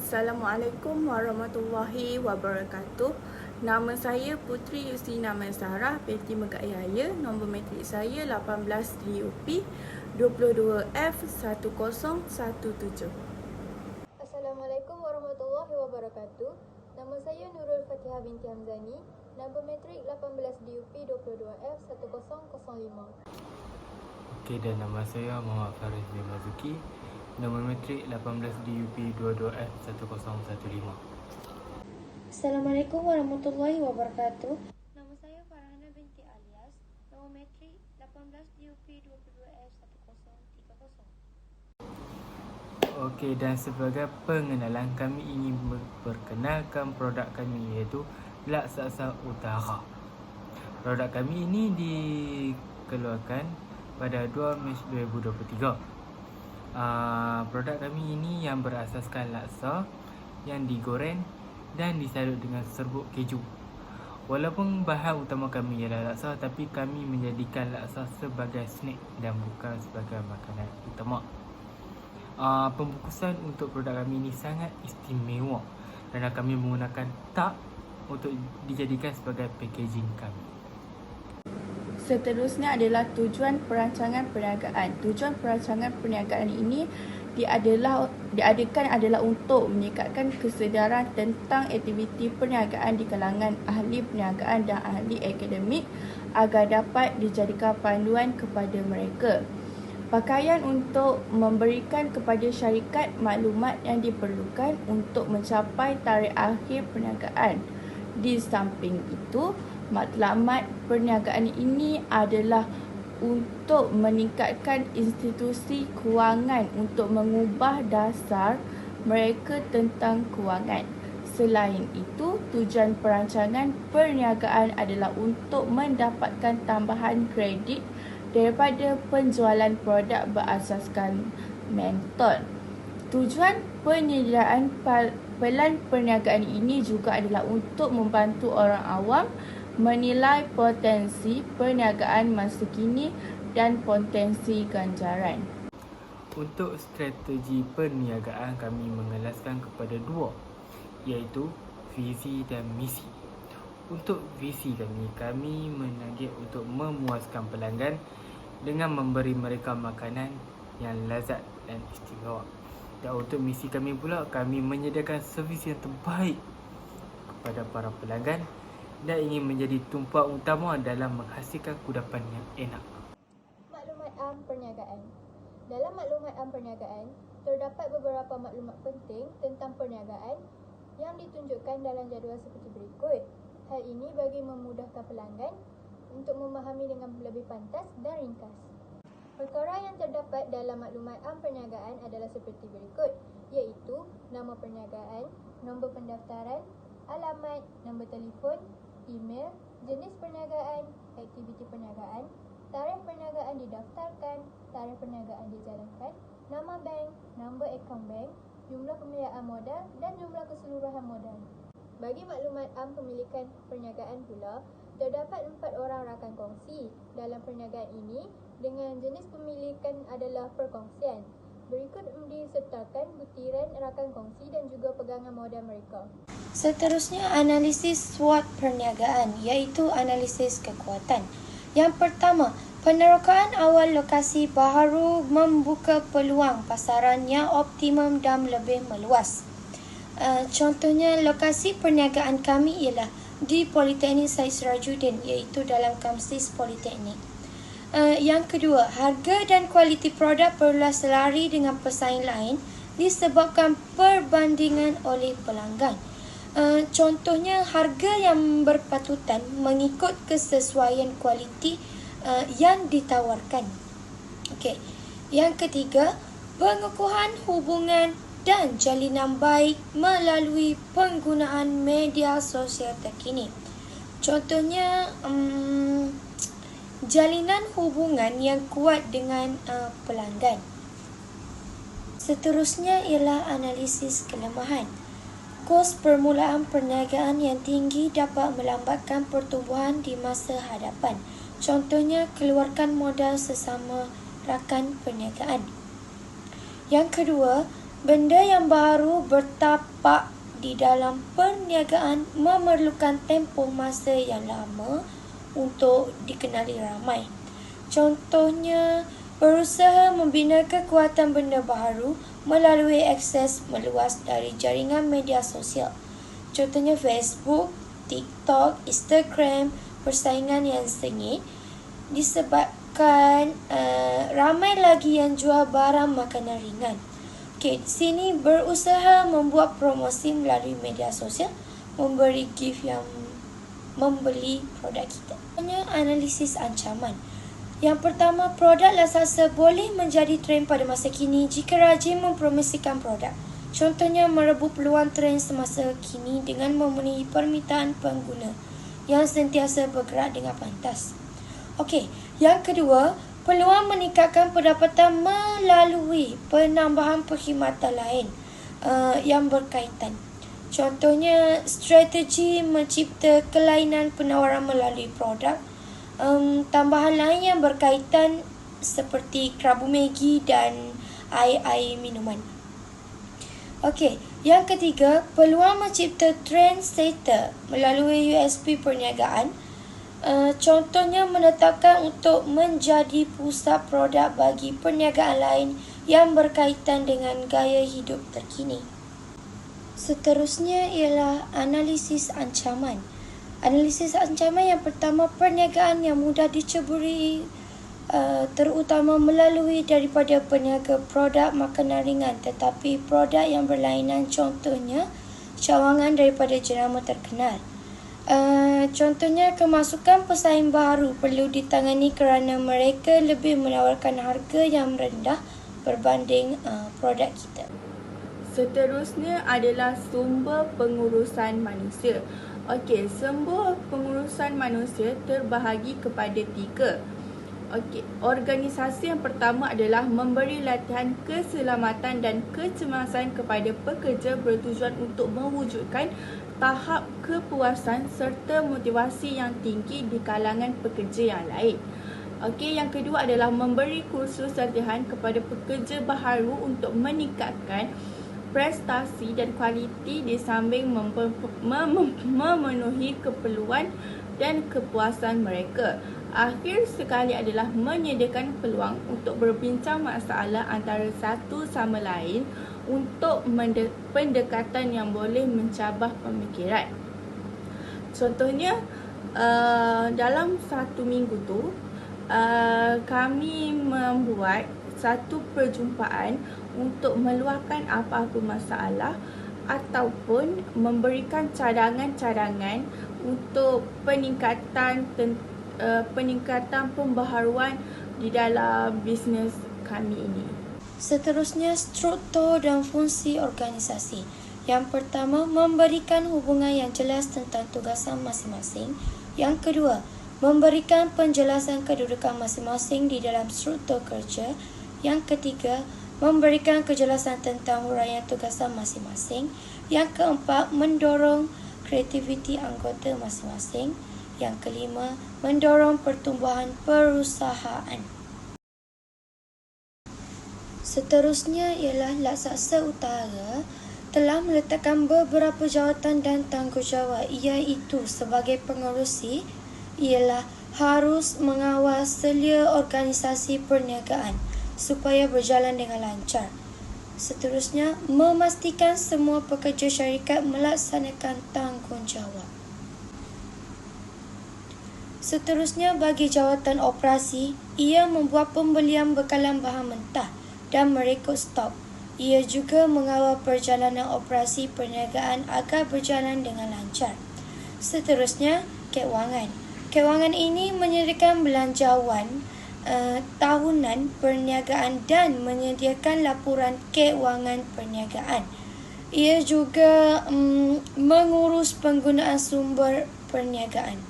Assalamualaikum warahmatullahi wabarakatuh. Nama saya Putri Yustina Mansarah, PhD Megakyaya. Nombor matrik saya 18 DUP 22F1017. Assalamualaikum warahmatullahi wabarakatuh. Nama saya Nurul Fatihah binti Hamzani. Nombor matrik 18 DUP 22F1005. Okey, dan nama saya Muhammad Faris bin Mazuki. Nombor matrik 18 DUP 22F1015. Assalamualaikum warahmatullahi wabarakatuh. Nama saya Farhana binti Alias. Nombor matrik 18 DUP 22F1030. Okey, dan sebagai pengenalan, kami ingin memperkenalkan produk kami, iaitu Laksasa Utara. Produk kami ini dikeluarkan pada 2 Mac 2023. Produk kami ini yang berasaskan laksa yang digoreng dan disalut dengan serbuk keju. Walaupun bahan utama kami ialah laksa, tapi kami menjadikan laksa sebagai snack dan bukan sebagai makanan utama. Pembungkusan untuk produk kami ini sangat istimewa kerana kami menggunakan tak untuk dijadikan sebagai packaging kami. Seterusnya adalah tujuan perancangan perniagaan. Tujuan perancangan perniagaan ini diadakan adalah untuk meningkatkan kesedaran tentang aktiviti perniagaan di kalangan ahli perniagaan dan ahli akademik agar dapat dijadikan panduan kepada mereka. Pakaian untuk memberikan kepada syarikat maklumat yang diperlukan untuk mencapai tarikh akhir perniagaan. Di samping itu, matlamat perniagaan ini adalah untuk meningkatkan institusi kewangan untuk mengubah dasar mereka tentang kewangan. Selain itu, tujuan perancangan perniagaan adalah untuk mendapatkan tambahan kredit daripada penjualan produk berasaskan mentor. Tujuan penyediaan pelan perniagaan ini juga adalah untuk membantu orang awam menilai potensi perniagaan masa kini dan potensi ganjaran. Untuk strategi perniagaan, kami mengelaskan kepada dua, iaitu visi dan misi. Untuk visi kami menarget untuk memuaskan pelanggan dengan memberi mereka makanan yang lazat dan istimewa. Dan untuk misi kami pula, kami menyediakan servis yang terbaik kepada para pelanggan dan ingin menjadi tumpuan utama dalam menghasilkan kudapan yang enak. Maklumat am perniagaan. Dalam maklumat am perniagaan, terdapat beberapa maklumat penting tentang perniagaan yang ditunjukkan dalam jadual seperti berikut. Hal ini bagi memudahkan pelanggan untuk memahami dengan lebih pantas dan ringkas. Perkara yang terdapat dalam maklumat am perniagaan adalah seperti berikut, iaitu nama perniagaan, nombor pendaftaran, alamat, nombor telefon, email, jenis perniagaan, aktiviti perniagaan, tarikh perniagaan didaftarkan, tarikh perniagaan dijalankan, nama bank, nombor akaun bank, jumlah pembiayaan modal dan jumlah keseluruhan modal. Bagi maklumat am pemilikan perniagaan pula, terdapat 4 orang rakan kongsi dalam perniagaan ini dengan jenis pemilikan adalah perkongsian. Berikut disertakan butiran rakan kongsi dan juga pegangan modal mereka. Seterusnya, analisis SWOT perniagaan, iaitu analisis kekuatan. Yang pertama, penerokaan awal lokasi baharu membuka peluang pasaran yang optimum dan lebih meluas. Contohnya, lokasi perniagaan kami ialah di Politeknik Syed Sirajuddin, iaitu dalam Kamsis Politeknik. Yang kedua, harga dan kualiti produk perlulah selari dengan pesaing lain disebabkan perbandingan oleh pelanggan. Contohnya, harga yang berpatutan mengikut kesesuaian kualiti yang ditawarkan. Okey. Yang ketiga, pengukuhan hubungan dan jalinan baik melalui penggunaan media sosial terkini. Contohnya, jalinan hubungan yang kuat dengan pelanggan. Seterusnya ialah analisis kelemahan. Kos permulaan perniagaan yang tinggi dapat melambatkan pertumbuhan di masa hadapan. Contohnya, keluarkan modal sesama rakan perniagaan. Yang kedua, Benda yang baru bertapak di dalam perniagaan memerlukan tempoh masa yang lama untuk dikenali ramai. Contohnya, berusaha membina kekuatan benda baru melalui akses meluas dari jaringan media sosial. Contohnya Facebook, TikTok, Instagram, persaingan yang sengit disebabkan ramai lagi yang jual barang makanan ringan. Okey, di sini berusaha membuat promosi melalui media sosial, memberi gift yang membeli produk kita. Analisis ancaman. Yang pertama, produk raksasa boleh menjadi trend pada masa kini jika rajin mempromosikan produk. Contohnya, merebut peluang trend semasa kini dengan memenuhi permintaan pengguna yang sentiasa bergerak dengan pantas. Okey, yang kedua, peluang meningkatkan pendapatan melalui penambahan perkhidmatan lain yang berkaitan. Contohnya, strategi mencipta kelainan penawaran melalui produk. Tambahan lain yang berkaitan seperti kerabu Maggi dan air minuman. Okey, yang ketiga, peluang mencipta trendsetter melalui USP perniagaan. Contohnya menetapkan untuk menjadi pusat produk bagi perniagaan lain yang berkaitan dengan gaya hidup terkini. Seterusnya ialah analisis ancaman. Analisis ancaman yang pertama, perniagaan yang mudah diceburi terutama melalui daripada peniaga produk makanan ringan tetapi produk yang berlainan, contohnya cawangan daripada jenama terkenal. Contohnya, kemasukan pesaing baru perlu ditangani kerana mereka lebih menawarkan harga yang rendah berbanding produk kita. Seterusnya adalah sumber pengurusan manusia. Okey, sumber pengurusan manusia terbahagi kepada 3. Okey, organisasi yang pertama adalah memberi latihan keselamatan dan kecemasan kepada pekerja bertujuan untuk mewujudkan tahap kepuasan serta motivasi yang tinggi di kalangan pekerja yang lain. Okey, yang kedua adalah memberi kursus latihan kepada pekerja baharu untuk meningkatkan prestasi dan kualiti di samping memenuhi keperluan dan kepuasan mereka. Akhir sekali adalah menyediakan peluang untuk berbincang masalah antara satu sama lain untuk pendekatan yang boleh mencabar pemikiran. Contohnya, dalam 1 minggu tu, kami membuat satu perjumpaan untuk meluahkan apa-apa masalah ataupun memberikan cadangan-cadangan untuk peningkatan pembaharuan di dalam bisnes kami ini. Seterusnya, struktur dan fungsi organisasi. Yang pertama, memberikan hubungan yang jelas tentang tugasan masing-masing. Yang kedua, memberikan penjelasan kedudukan masing-masing di dalam struktur kerja. Yang ketiga, memberikan kejelasan tentang huraian tugasan masing-masing. Yang keempat, mendorong kreativiti anggota masing-masing. Yang kelima, mendorong pertumbuhan perusahaan. Seterusnya ialah Laksasa Utara telah meletakkan beberapa jawatan dan tanggungjawab, iaitu sebagai pengerusi ialah harus mengawal selia organisasi perniagaan supaya berjalan dengan lancar. Seterusnya, memastikan semua pekerja syarikat melaksanakan tanggungjawab. Seterusnya, bagi jawatan operasi, ia membuat pembelian bekalan bahan mentah dan merekod stok. Ia juga mengawal perjalanan operasi perniagaan agar berjalan dengan lancar. Seterusnya, kewangan. Kewangan ini menyediakan belanjawan tahunan perniagaan dan menyediakan laporan kewangan perniagaan. Ia juga mengurus penggunaan sumber perniagaan.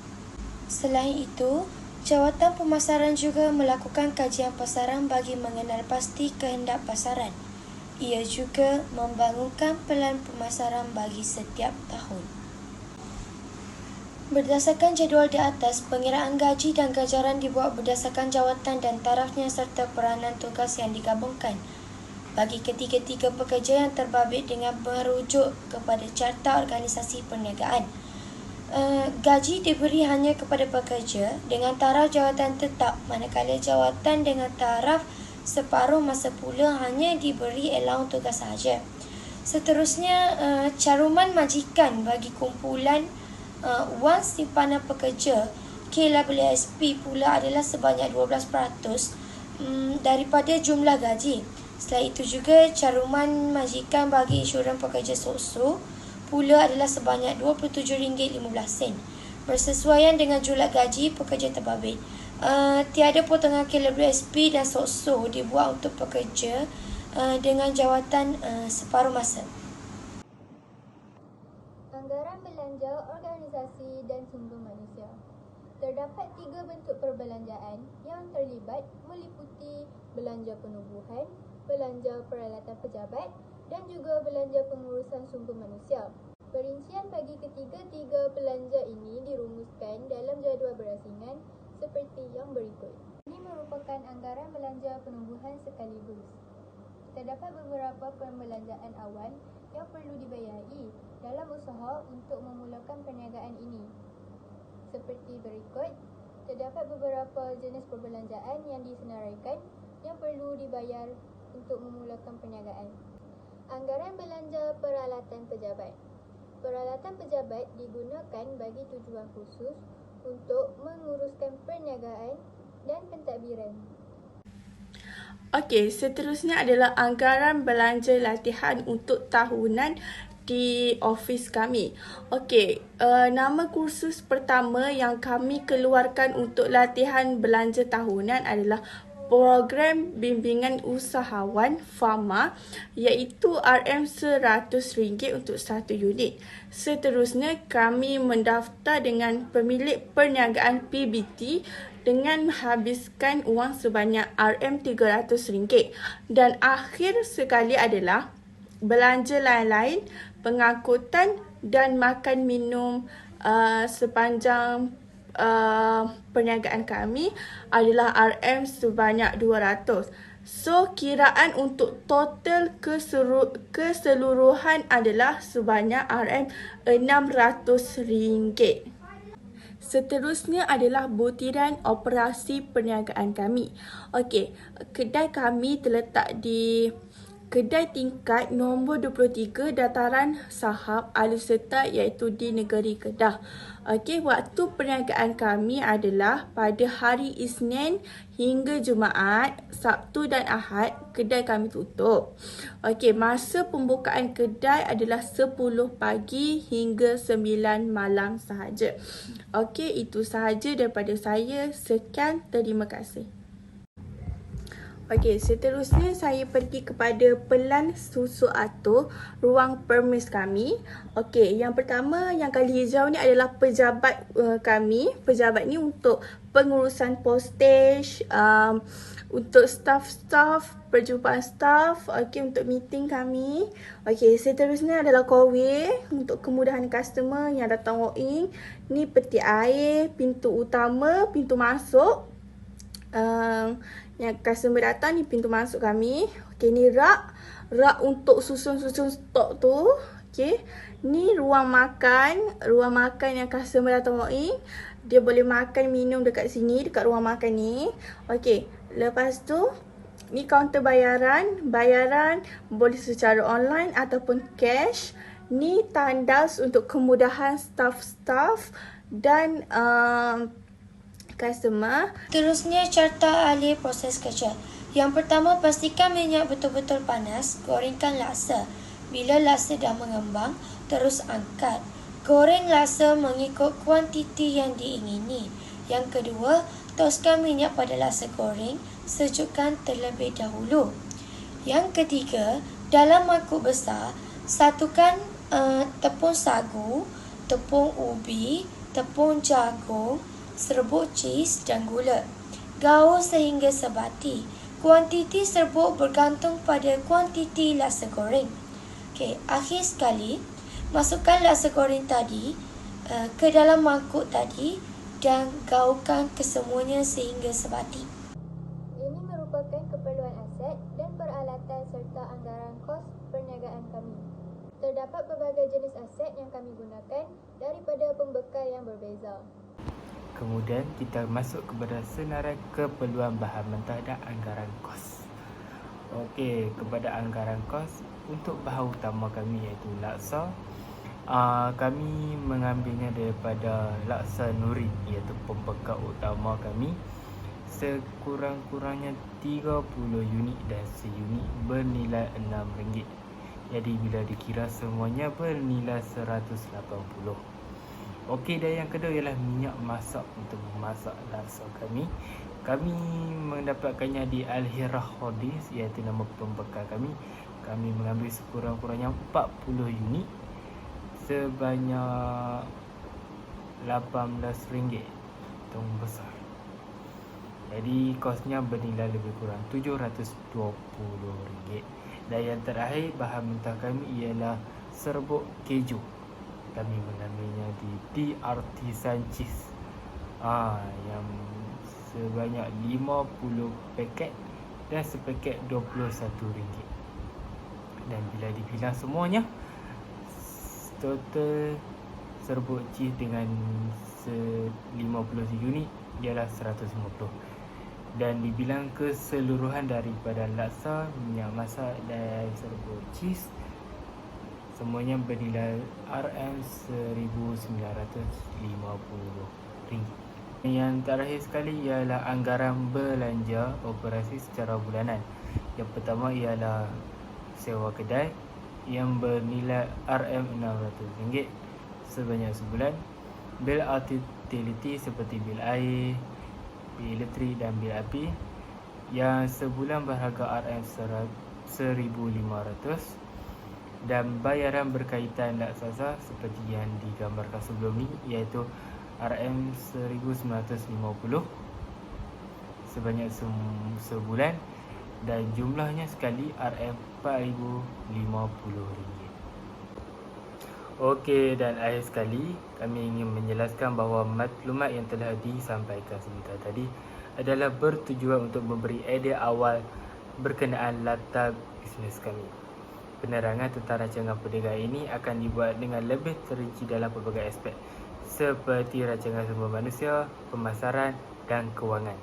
Selain itu, jawatan pemasaran juga melakukan kajian pasaran bagi mengenal pasti kehendak pasaran. Ia juga membangunkan pelan pemasaran bagi setiap tahun. Berdasarkan jadual di atas, pengiraan gaji dan ganjaran dibuat berdasarkan jawatan dan tarafnya serta peranan tugas yang digabungkan. bagi ketiga-tiga pekerja yang terbabit dengan merujuk kepada Carta Organisasi Perniagaan. Gaji diberi hanya kepada pekerja dengan taraf jawatan tetap, manakala jawatan dengan taraf separuh masa pula hanya diberi allowance tugas sahaja. Seterusnya, caruman majikan bagi kumpulan wang simpanan pekerja KWSP pula adalah sebanyak 12% daripada jumlah gaji. Selain itu juga, caruman majikan bagi insurans pekerja SOSO pula adalah sebanyak RM27.15 bersesuaian dengan jumlah gaji pekerja terbabit. Tiada potongan KWSP dan SOSO dibuat untuk pekerja dengan jawatan separuh masa. Anggaran belanja organisasi dan sumber manusia. Terdapat 3 bentuk perbelanjaan yang terlibat meliputi belanja penubuhan, belanja peralatan pejabat dan juga belanja pengurusan sumber manusia. Perincian bagi ketiga-tiga belanja ini dirumuskan dalam jadual berasingan seperti yang berikut. Ini merupakan anggaran belanja penubuhan sekaligus. Terdapat beberapa perbelanjaan awal yang perlu dibayari dalam usaha untuk memulakan perniagaan ini. Seperti berikut, terdapat beberapa jenis perbelanjaan yang disenaraikan yang perlu dibayar untuk memulakan perniagaan. Anggaran belanja peralatan pejabat. Peralatan pejabat digunakan bagi tujuan khusus untuk menguruskan perniagaan dan pentadbiran. Okey, seterusnya adalah anggaran belanja latihan untuk tahunan di office kami. Okey, nama kursus pertama yang kami keluarkan untuk latihan belanja tahunan adalah Program Bimbingan Usahawan Fama, iaitu RM100 untuk satu unit. Seterusnya, kami mendaftar dengan pemilik perniagaan PBT dengan menghabiskan wang sebanyak RM300. Dan akhir sekali adalah belanja lain-lain, pengangkutan dan makan minum sepanjang perniagaan kami adalah RM sebanyak 200. So, kiraan untuk total keseluruhan adalah sebanyak RM600. Seterusnya adalah butiran operasi perniagaan kami. Okey, kedai kami terletak di Kedai tingkat nombor 23 Dataran Sahab Aluserta, iaitu di negeri Kedah. Okey, waktu perniagaan kami adalah pada hari Isnin hingga Jumaat, Sabtu dan Ahad kedai kami tutup. Okey, masa pembukaan kedai adalah 10 pagi hingga 9 malam sahaja. Okey, itu sahaja daripada saya. Sekian, terima kasih. Okey, seterusnya saya pergi kepada pelan susu atur ruang permis kami. Okey, yang pertama, yang kali hijau ni adalah pejabat kami. Pejabat ni untuk pengurusan postage, untuk staff-staff, perjumpaan staff, okey, untuk meeting kami. Okey, seterusnya adalah kowe untuk kemudahan customer yang datang walk-in. Ni peti air, pintu utama, pintu masuk. Yang customer datang ni pintu masuk kami. Okey, ni rak untuk susun-susun stok tu. Okey, ni ruang makan yang customer datang walk in. Dia boleh makan minum dekat sini, dekat ruang makan ni. Okey, lepas tu ni kaunter bayaran boleh secara online ataupun cash. Ni tandas untuk kemudahan staff dan customer. Terusnya, carta alih proses kerja. Yang pertama, pastikan minyak betul-betul panas. Gorengkan laksa. Bila laksa dah mengembang, terus angkat. Goreng laksa mengikut kuantiti yang diingini. Yang kedua, toskan minyak pada laksa goreng. Sejukkan terlebih dahulu. Yang ketiga, dalam mangkuk besar, satukan tepung sagu, tepung ubi, tepung jagung, serbuk cheese dan gula. Gaul sehingga sebati. Kuantiti serbuk bergantung pada kuantiti laksa goreng. Okey, akhir sekali, masukkan laksa goreng tadi ke dalam mangkuk tadi dan gaulkan kesemuanya sehingga sebati. Ini merupakan keperluan aset dan peralatan serta Terdapat berbagai jenis aset yang kami gunakan daripada pembekal yang berbeza. Kemudian kita masuk kepada senarai keperluan bahan mentah dan anggaran kos. Okey, kepada anggaran kos untuk bahan utama kami iaitu laksa. Kami mengambilnya daripada laksa nuri iaitu pembekal utama kami. Sekurang-kurangnya 30 unit dan seunit bernilai RM6. Jadi bila dikira semuanya bernilai 180. Okey, dan yang kedua ialah minyak masak untuk memasak laksa kami. Kami mendapatkannya di Al-Hirah Holdings iaitu nama pembekal kami. Kami mengambil sekurang-kurangnya 40 unit sebanyak RM18 tong besar. Jadi kosnya bernilai lebih kurang RM720. Dan yang terakhir bahan mentah kami ialah serbuk keju. Kami mengambilnya di Artisan Cheese yang sebanyak 50 paket dan sepaket RM21. Dan bila dibilang semuanya, total serbuk cheese dengan 50 unit ialah 150. Dan dibilang keseluruhan daripada laksa, minyak masak dan serbuk cheese, semuanya bernilai RM1,950. Yang terakhir sekali ialah anggaran belanja operasi secara bulanan. Yang pertama ialah sewa kedai yang bernilai RM600 sebanyak sebulan. Bil utility seperti bil air, bil elektrik dan bil api yang sebulan berharga RM1,500. Dan bayaran berkaitan laksasa seperti yang digambarkan sebelum ni iaitu RM1,950 sebanyak sebulan dan jumlahnya sekali RM4,050. Okey, dan akhir sekali kami ingin menjelaskan bahawa maklumat yang telah disampaikan sebentar tadi adalah bertujuan untuk memberi idea awal berkenaan latar bisnes kami. Penerangan tentang rancangan perniagaan ini akan dibuat dengan lebih terinci dalam pelbagai aspek seperti rancangan sumber manusia, pemasaran dan kewangan.